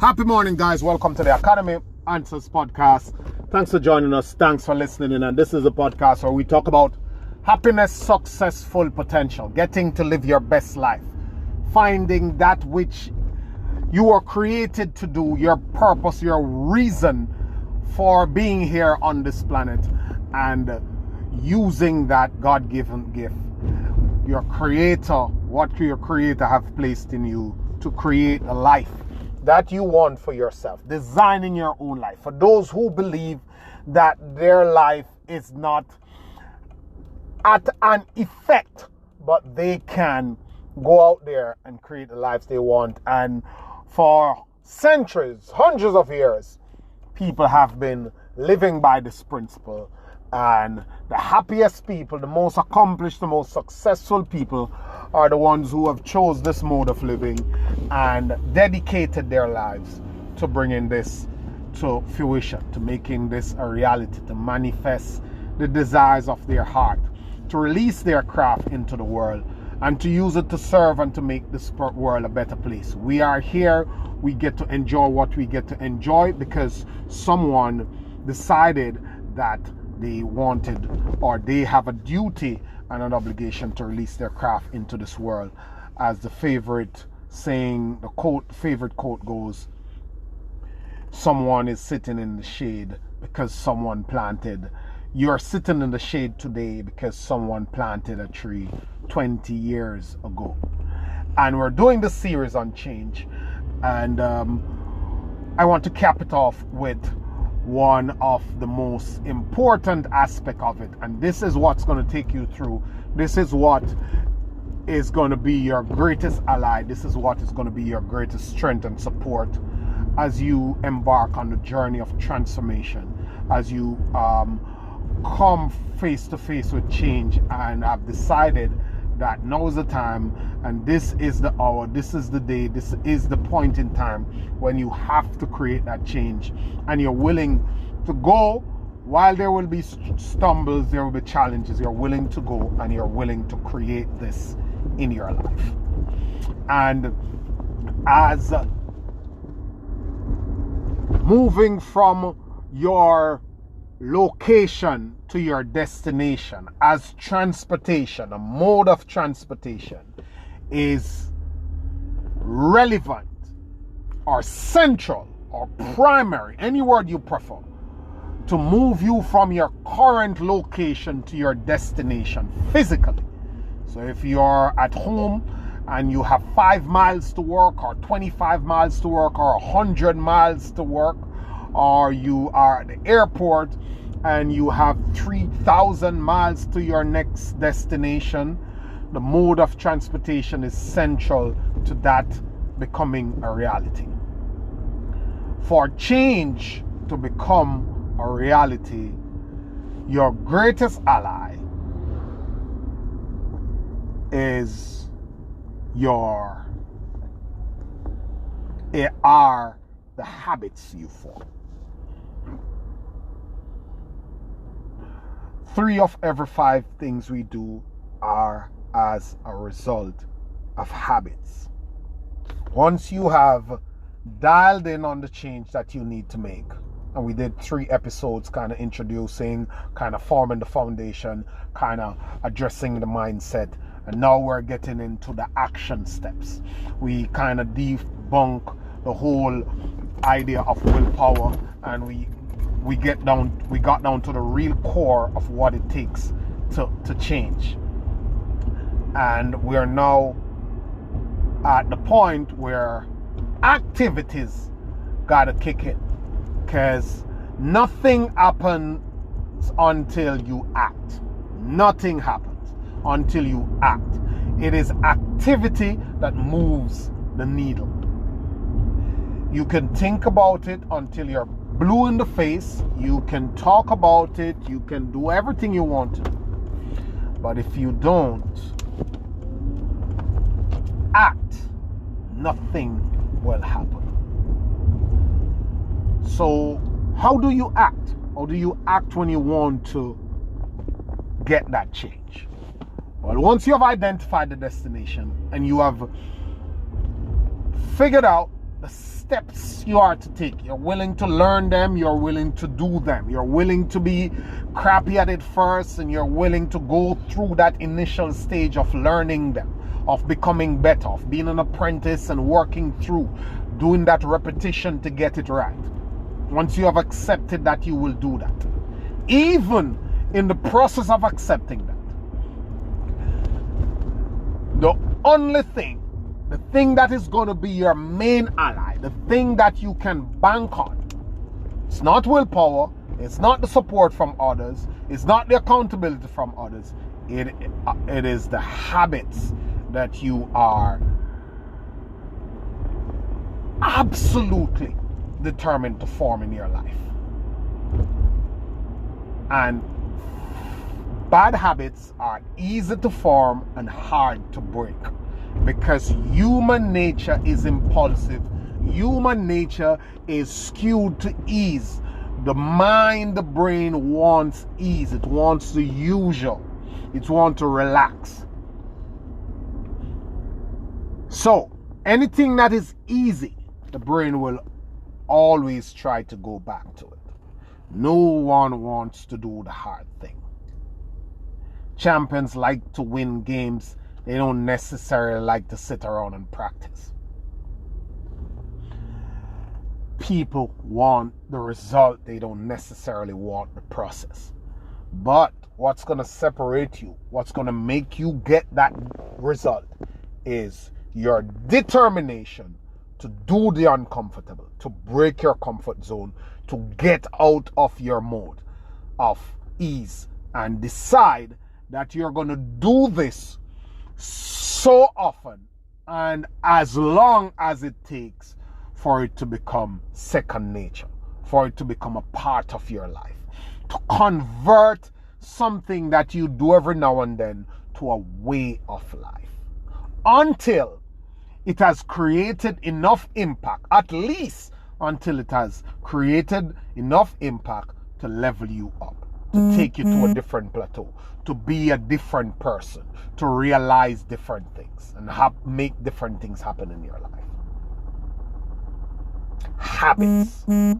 Happy morning, guys. Welcome to the Academy Answers podcast. Thanks for joining us. Thanks for listening in. And this is a podcast where we talk about happiness, success, full potential, getting to live your best life, finding that which you were created to do, your purpose, your reason for being here on this planet, and using that God-given gift, your creator, what your creator have placed in you to create a life that you want for yourself, designing your own life. For those who believe that their life is not at an effect, but they can go out there and create the lives they want. And for centuries, hundreds of years, people have been living by this principle. And the happiest people, the most accomplished, the most successful people are the ones who have chose this mode of living and dedicated their lives to bringing this to fruition, to making this a reality, to manifest the desires of their heart, to release their craft into the world, and to use it to serve and to make this world a better place. We are here, we get to enjoy what we get to enjoy because someone decided that they wanted, or they have a duty and an obligation to release their craft into this world. As the favorite saying, favorite quote goes, someone is sitting in the shade because someone planted. You're sitting in the shade today because someone planted a tree 20 years ago. And we're doing this series on change. And I want to cap it off with one of the most important aspect of it, and this is what's going to take you through. This is what is going to be your greatest ally. This is what is going to be your greatest strength and support as you embark on the journey of transformation, as you come face to face with change and have decided that now is the time, and this is the hour, this is the day, this is the point in time when you have to create that change, and you're willing to go. While there will be stumbles, there will be challenges, you're willing to go and you're willing to create this in your life. And as moving from your location to your destination as transportation, a mode of transportation, is relevant or central or primary, any word you prefer, to move you from your current location to your destination physically. So if you're at home and you have 5 miles to work, or 25 miles to work, or 100 miles to work, or you are at the airport and you have 3,000 miles to your next destination, the mode of transportation is central to that becoming a reality. For change to become a reality, your greatest ally is are the habits you form. 3 of every 5 things we do are as a result of habits. Once you have dialed in on the change that you need to make, and we did 3 episodes kind of introducing, kind of forming the foundation, kind of addressing the mindset, and now we're getting into the action steps. We kind of debunk the whole idea of willpower, and we got down to the real core of what it takes to change. And we're now at the point where activities gotta kick in, because nothing happens until you act. Nothing happens until you act. It is activity that moves the needle. You can think about it until you're blue in the face. You can talk about it. You can do everything you want to do. But if you don't act, nothing will happen. So how do you act? How do you act when you want to get that change? Well, once you have identified the destination and you have figured out the steps you are to take. You're willing to learn them, you're willing to do them. You're willing to be crappy at it first, and you're willing to go through that initial stage of learning them, of becoming better, of being an apprentice and working through, doing that repetition to get it right. Once you have accepted that, you will do that. Even in the process of accepting that, the only thing, the thing that is going to be your main ally, the thing that you can bank on, it's not willpower, it's not the support from others, it's not the accountability from others, it is the habits that you are absolutely determined to form in your life. And bad habits are easy to form and hard to break, because human nature is impulsive. Human nature is skewed to ease. The mind, the brain wants ease. It wants the usual. It wants to relax. So anything that is easy, the brain will always try to go back to it. No one wants to do the hard thing. Champions like to win games. They don't necessarily like to sit around and practice. People want the result. They don't necessarily want the process. But what's going to separate you, what's going to make you get that result, is your determination to do the uncomfortable, to break your comfort zone, to get out of your mode of ease and decide that you're going to do this so often and as long as it takes for it to become second nature, for it to become a part of your life, to convert something that you do every now and then to a way of life, until it has created enough impact, at least until it has created enough impact to level you up, to take you to a different plateau, to be a different person, to realize different things and make different things happen in your life. Habits. The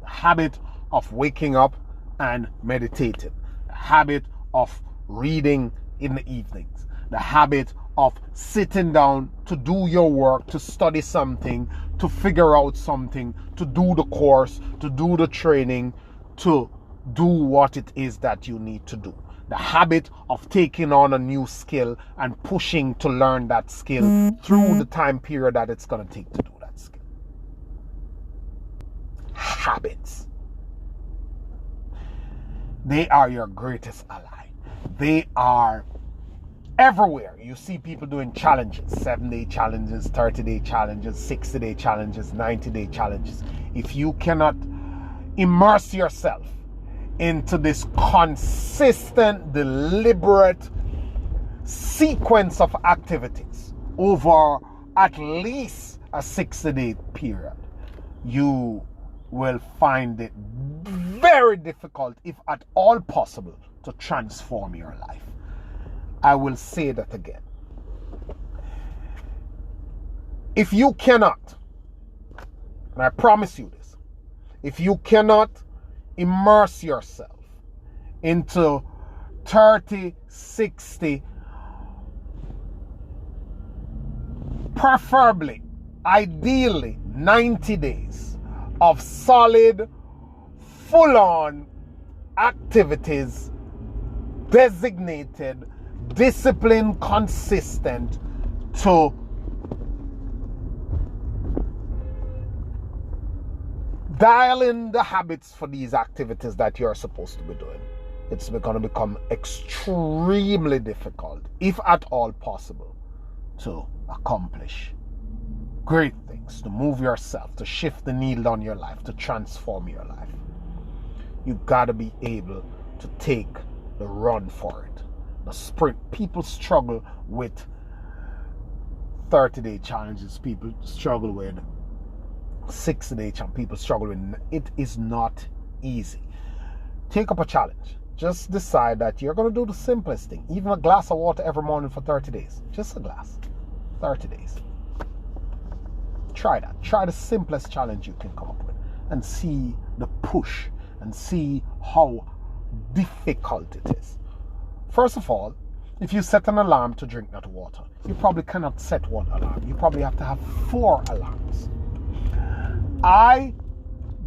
habit of waking up and meditating. The habit of reading in the evenings. The habit of sitting down to do your work, to study something, to figure out something, to do the course, to do the training, to do what it is that you need to do. The habit of taking on a new skill and pushing to learn that skill through the time period that it's going to take to do that skill. Habits. They are your greatest ally. They are everywhere. You see people doing challenges, 7-day challenges, 30-day challenges, 60-day challenges, 90-day challenges. If you cannot immerse yourself into this consistent, deliberate sequence of activities over at least a 60-day period, you will find it very difficult, if at all possible, to transform your life. I will say that again. If you cannot, and I promise you this, if you cannot immerse yourself into 30, 60, preferably, ideally 90 days of solid, full-on activities, designated, disciplined, consistent, to dial in the habits for these activities that you're supposed to be doing, it's going to become extremely difficult, if at all possible, to accomplish great things, to move yourself, to shift the needle on your life, to transform your life. You got to be able to take the run for it, the sprint. People struggle with 30-day challenges. People struggle with 60-day challenge. People struggle with it. Is not easy. Take up a challenge. Just decide that you're going to do the simplest thing. Even a glass of water every morning for 30 days. Just a glass. 30 days. try that. Try the simplest challenge you can come up with and see the push and see how difficult it is. First of all, if you set an alarm to drink that water, you probably cannot set one alarm. You probably have to have 4 alarms. I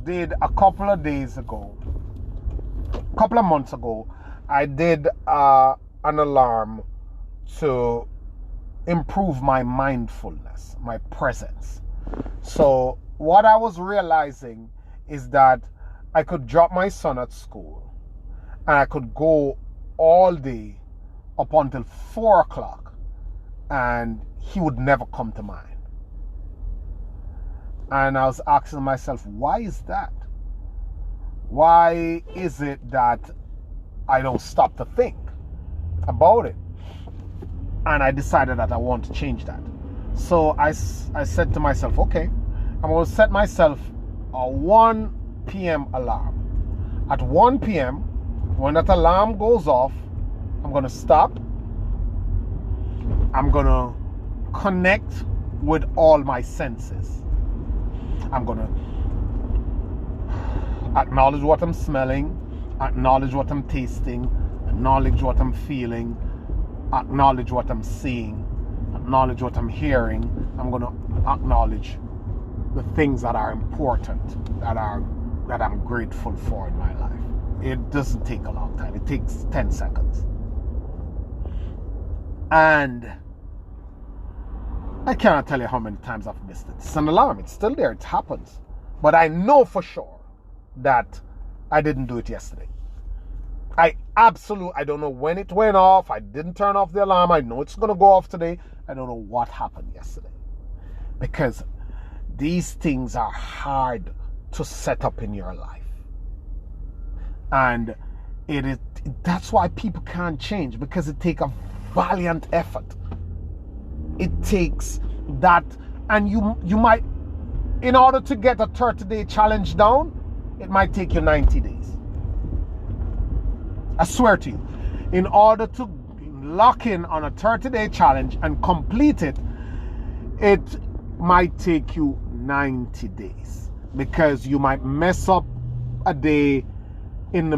did a couple of months ago, I did an alarm to improve my mindfulness, my presence. So what I was realizing is that I could drop my son at school and I could go all day up until 4 o'clock and he would never come to mind. And I was asking myself, why is that? Why is it that I don't stop to think about it? And I decided that I want to change that. So I said to myself, okay, I'm going to set myself a 1 p.m. alarm. At 1 p.m., when that alarm goes off, I'm going to stop. I'm going to connect with all my senses. I'm going to acknowledge what I'm smelling, acknowledge what I'm tasting, acknowledge what I'm feeling, acknowledge what I'm seeing, acknowledge what I'm hearing. I'm going to acknowledge the things that are important, that I'm grateful for in my life. It doesn't take a long time. It takes 10 seconds. And I cannot tell you how many times I've missed it. It's an alarm. It's still there. It happens. But I know for sure that I didn't do it yesterday. I don't know when it went off. I didn't turn off the alarm. I know it's going to go off today. I don't know what happened yesterday. Because these things are hard to set up in your life. And that's why people can't change, because it takes a valiant effort. It takes that, and you might, in order to get a 30-day challenge down, it might take you 90 days. I swear to you, in order to lock in on a 30-day challenge and complete it, it might take you 90 days, because you might mess up a day in the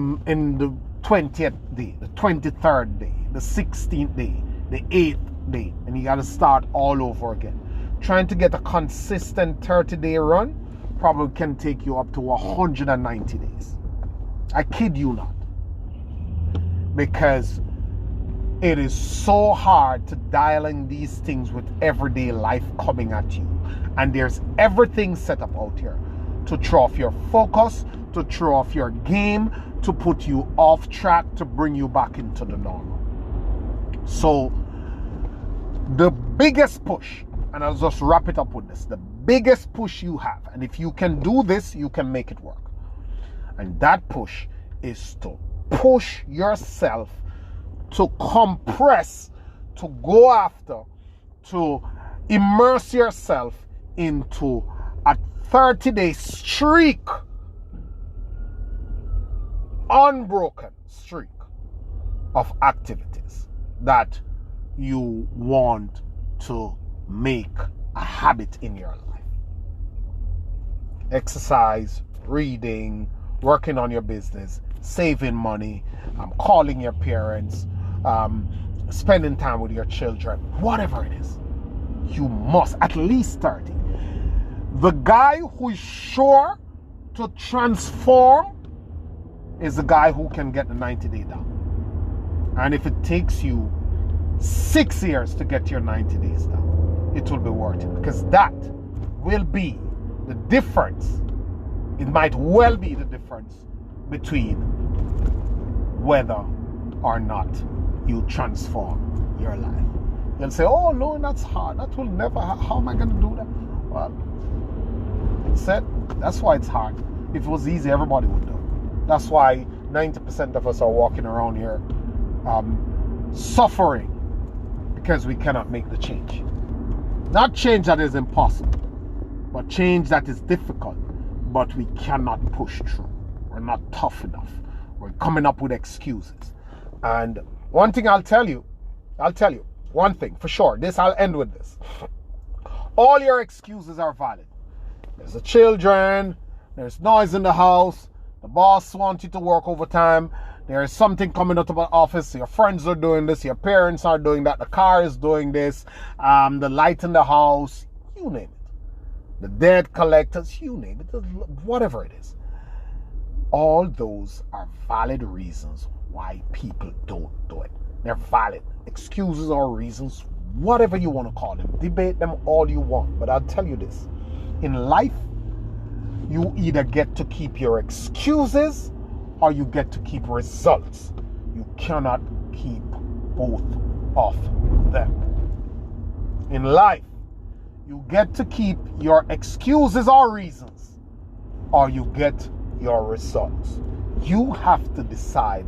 20th day, the 23rd day, the 16th day, the 8th day, and you got to start all over again. Trying to get a consistent 30-day run probably can take you up to 190 days. I kid you not. Because it is so hard to dial in these things with everyday life coming at you. And there's everything set up out here to throw off your focus, to throw off your game, to put you off track, to bring you back into the normal. So the biggest push, and I'll just wrap it up with this, the biggest push you have, and if you can do this, you can make it work. And that push is to push yourself, to compress, to go after, to immerse yourself into a 30-day streak, unbroken streak of activities that you want to make a habit in your life. Exercise, reading, working on your business, saving money, calling your parents, spending time with your children, whatever it is. You must, at least 30. The guy who is sure to transform is the guy who can get the 90-day down. And if it takes you 6 years to get your 90 days down, it will be worth it, because that will be the difference. It might well be the difference between whether or not you transform your life. You'll say, oh no, that's hard. That will never happen. How am I going to do that? Well, that's why it's hard. If it was easy, everybody would do it. That's why 90% of us are walking around here suffering, because we cannot make the change. Not change that is impossible, but change that is difficult, but we cannot push through. We're not tough enough. We're coming up with excuses. And one thing I'll tell you one thing for sure. I'll end with this. All your excuses are valid. There's the children. There's noise in the house. The boss wants you to work overtime. There is something coming out of the office. Your friends are doing this. Your parents are doing that. The car is doing this. The light in the house. You name it. The debt collectors. You name it. Whatever it is. All those are valid reasons why people don't do it. They're valid excuses or reasons, whatever you want to call them. Debate them all you want. But I'll tell you this. In life, you either get to keep your excuses or you get to keep results. You cannot keep both of them. In life, you get to keep your excuses or reasons or you get your results. You have to decide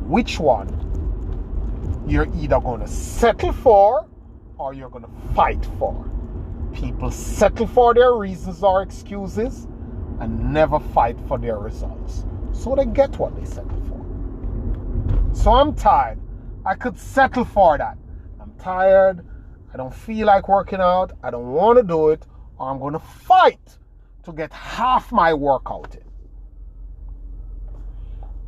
which one you're either going to settle for or you're going to fight for. People settle for their reasons or excuses and never fight for their results. So they get what they settle for. So I'm tired. I could settle for that. I'm tired. I don't feel like working out. I don't want to do it. Or I'm going to fight to get half my workout in.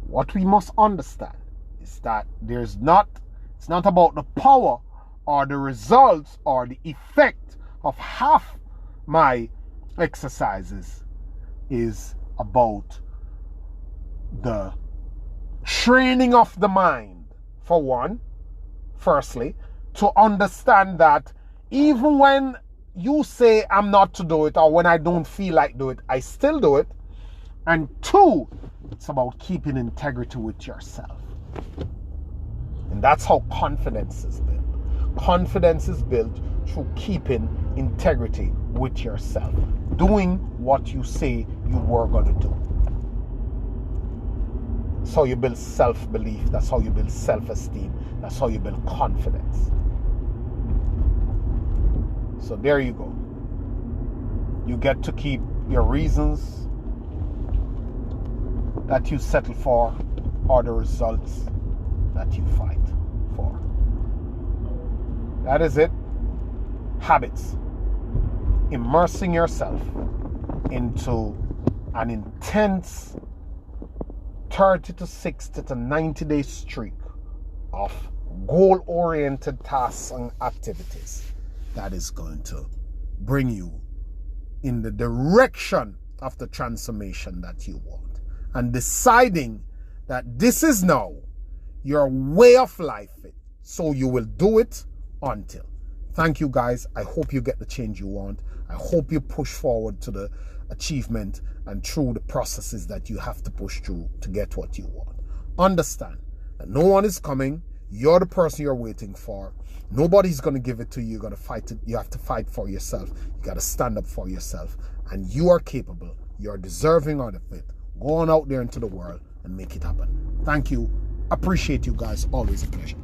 What we must understand is that it's not about the power or the results or the effect of half my exercises. Is about the training of the mind, for one, firstly, to understand that even when you say I'm not to do it or when I don't feel like do it, I still do it. And two, it's about keeping integrity with yourself. And that's how confidence is built. Confidence is built through keeping integrity with yourself. Doing what you say you were going to do. That's how you build self-belief. That's how you build self-esteem. That's how you build confidence. So there you go. You get to keep your reasons that you settle for or the results that you fight for. That is it. Habits. Immersing yourself into an intense 30 to 60 to 90 day streak of goal-oriented tasks and activities that is going to bring you in the direction of the transformation that you want. And deciding that this is now your way of life, so you will do it until. Thank you guys. I hope you get the change you want. I hope you push forward to the achievement and through the processes that you have to push through to get what you want. Understand that no one is coming. You're the person you're waiting for. Nobody's going to give it to you. You're going to fight it. You have to fight for yourself. You got to stand up for yourself. And you are capable. You're deserving of it. Go on out there into the world and make it happen. Thank you. Appreciate you guys. Always a pleasure.